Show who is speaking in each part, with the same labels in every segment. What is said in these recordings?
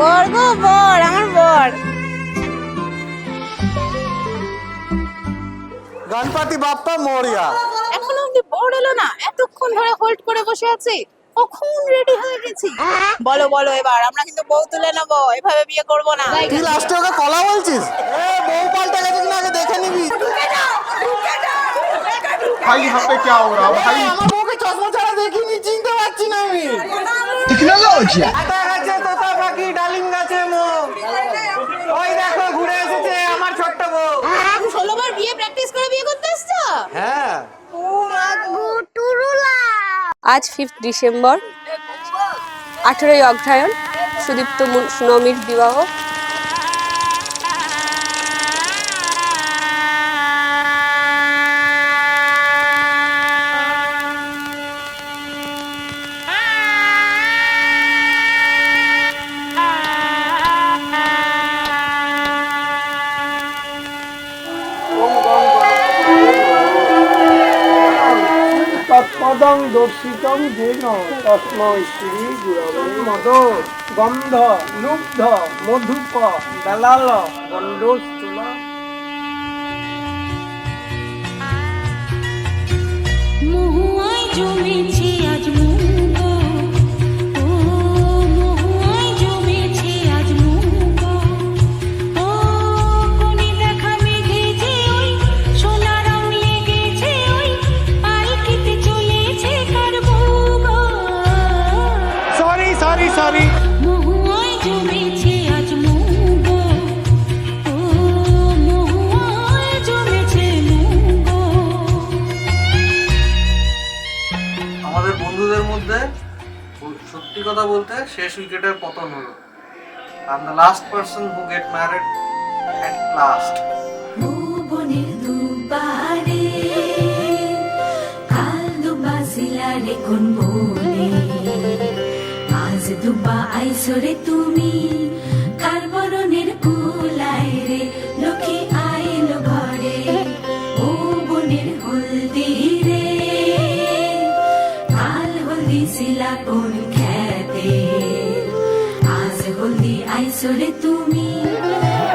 Speaker 1: বর গো বর, আমার বর।
Speaker 2: গণপতি বাপ্পা মোরিয়া।
Speaker 1: এখনো অব্দি বর এলো না, এতক্ষণ ধরে হোল্ড করে বসে আছি, কখন রেডি হয়ে গেছি। বলো বলো, এবার আমরা কিন্তু বউ তুলে নেবো, এভাবে বিয়ে করবো না।
Speaker 2: তুই লাস্টে ওকে কলা বলছিস? বউ পাল্টে গেছে কিনা আগে দেখে নিবি।
Speaker 3: भाई यहाँ पे क्या हो रहा है भाई?
Speaker 2: আমার বউকে চশমা ছাড়া দেখিনি, চিনতে পারছি না আমি।
Speaker 3: टेक्नोलॉजी
Speaker 2: আটা গাছে তোতা পাখি, ডালিম গাছে মো। ওই দেখো ঘুরে এসেছে আমার ছোট্ট বউ।
Speaker 1: 16 বার বিয়ে প্র্যাকটিস করে বিয়ে করতে এসছো?
Speaker 2: হ্যাঁ।
Speaker 4: আজ 5 ডিসেম্বর, 18ই অগ্রহায়ণ, সুদীপ্ত নবমীর বিবাহ।
Speaker 5: তৎপদং দর্শিতং যেন তস্মৈ শ্রী গুরবে নমঃ। গন্ধ লুব্ধ মধুপ দালাল গণ্ডোচ্চুল।
Speaker 6: মহুয়ায় জমেছে আজ মুগ, ও মহুয়ায় জমেছে আজ মুগ, ও কোনে দেখা মেঘেছে ওই সোনা রং লেগেছে ওই পালকিতে চলেছে কার মুগ।
Speaker 5: Sorry sorry sorry.
Speaker 6: মহুয়ায় জমেছে আজ মুগ, ও মহুয়ায় জমেছে মুগ।
Speaker 7: আমাদের বন্ধুদের মধ্যে সত্যি কথা বলতে শেষ উইকেটের পতন হলো। I am the last person who get married at last.
Speaker 6: ভুবনের দুবারে কাল দুবা সিলারে কোন বলে, আজ দুবা আইসরে তুমি কার বরণের কুলায় রে, লক্ষ্মী আইলো ঘরে ও বনের হলদি রে, কাল হলদি সিলা কোন খেতে, আজ হলদি আইসরে তুমি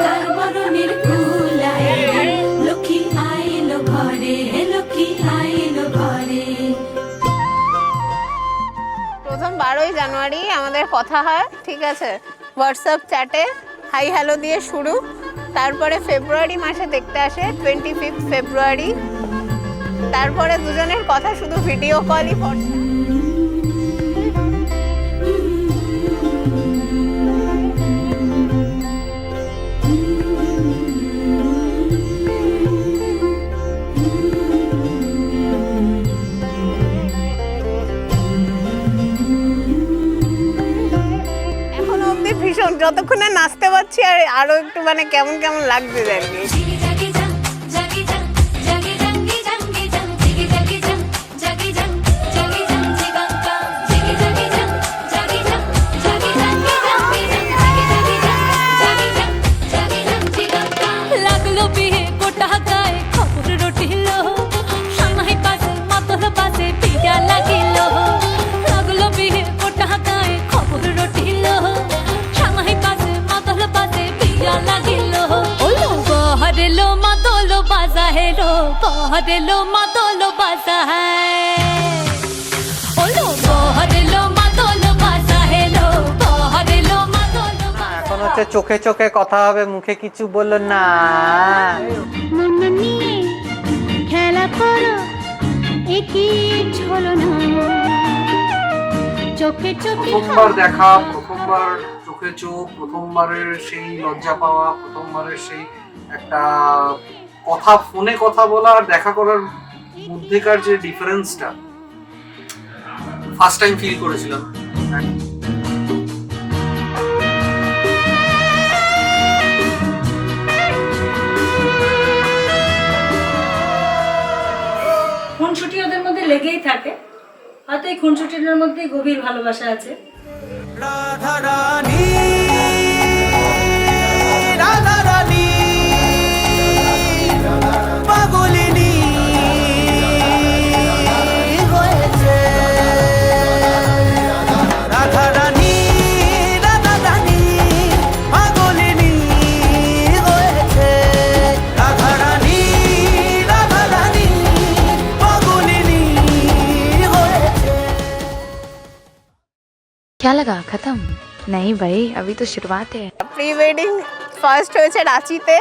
Speaker 6: কার বরণের কুলায় রে, লক্ষ্মী আইলো ঘরে, লক্ষ্মী আইলো ঘরে।
Speaker 1: প্রথম 12ই জানুয়ারি আমাদের কথা হয়, ঠিক আছে, হোয়াটসঅ্যাপ চ্যাটে হাই হ্যালো দিয়ে শুরু। তারপরে ফেব্রুয়ারি মাসে দেখতে আসে 25 ফেব্রুয়ারি। তারপরে দুজনের কথা শুধু ভিডিও কলই পড়ছে। এখনো অব্দি ভীষণ, যতক্ষণে নাচতে পারছি আর আরো একটু মানে কেমন কেমন লাগছে আর কি।
Speaker 6: জিগি জাগি জাং, জাগি জাং, জাগি জাঙ্গি জাঙ্গি জাং, জিগি জাগি জাং, জাগি জাং, জাগি জাং জিগাঙ্কা, জিগি জাগি জাং, জাগি জাং, জাগি জাঙ্গি জাঙ্গি জাং, জিগি জাগি জাং, জাগি জাং, জাগি জাং জিগাঙ্কা। লাগলো বিয়ে গোটা গায়ে খবর রটিল, সামাই পাশে মাতল পাশে পিয়া লাগিল। লাগলো বিয়ে গোটা গায়ে খবর রটিল, সামাই পাশে মাতল পাশে পিয়া লাগিল। ওলো বহরেলো মাতলো বাজা হেলো, বহরেলো মাতলো বাজা হ্যায়। ওলো বহরেলো মাতলো বাজা হেলো, বহরেলো মাতলো বাজা।
Speaker 2: এখন হচ্ছে চোখে চোখে কথা হবে, মুখে কিছু বললো না।
Speaker 6: মন নিয়ে খেলা করো, একই ছলো না, চোখে চোখে
Speaker 7: প্রথমবার দেখা, প্রথমবার চোখে চোখ, প্রথমবারের সেই লজ্জা পাওয়া, প্রথমবারের সেই একটা কথা, ফোনে কথা বলা আর দেখা করার মধ্যেকার যে ডিফারেন্সটা ফার্স্ট টাইম ফিল করেছিলাম।
Speaker 8: খুনসুটি ওদের মধ্যে লেগেই থাকে, হয়তো এই খুনসুটির মধ্যে গভীর ভালোবাসা আছে।
Speaker 2: রাধা রানী, রাধা রানী, পাগলিনী হয়েছে। রাধা রানী, রাধা রানী,
Speaker 9: क्या लगा खत्म? नहीं भाई अभी तो शुरुआत है।
Speaker 1: প্রি ওয়েডিং ফার্স্ট হয়েছে রাঁচিতে,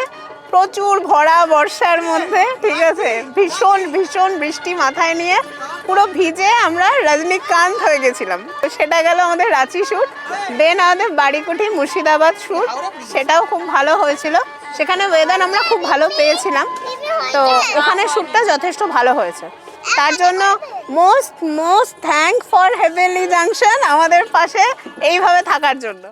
Speaker 1: প্রচুর ভরা বর্ষার মধ্যে, ঠিক আছে, ভীষণ ভীষণ বৃষ্টি মাথায় নিয়ে পুরো ভিজে আমরা রজনীকান্ত হয়ে গেছিলাম। তো সেটা গেল আমাদের রাঁচি শ্যুট। দেন আমাদের বাড়িকুঠি মুর্শিদাবাদ শ্যুট, সেটাও খুব ভালো হয়েছিল। সেখানে ওয়েদার আমরা খুব ভালো পেয়েছিলাম, তো ওখানে শ্যুটটা যথেষ্ট ভালো হয়েছে। তার জন্য most thank for heavenly junction আমাদের পাশে এইভাবে থাকার জন্য।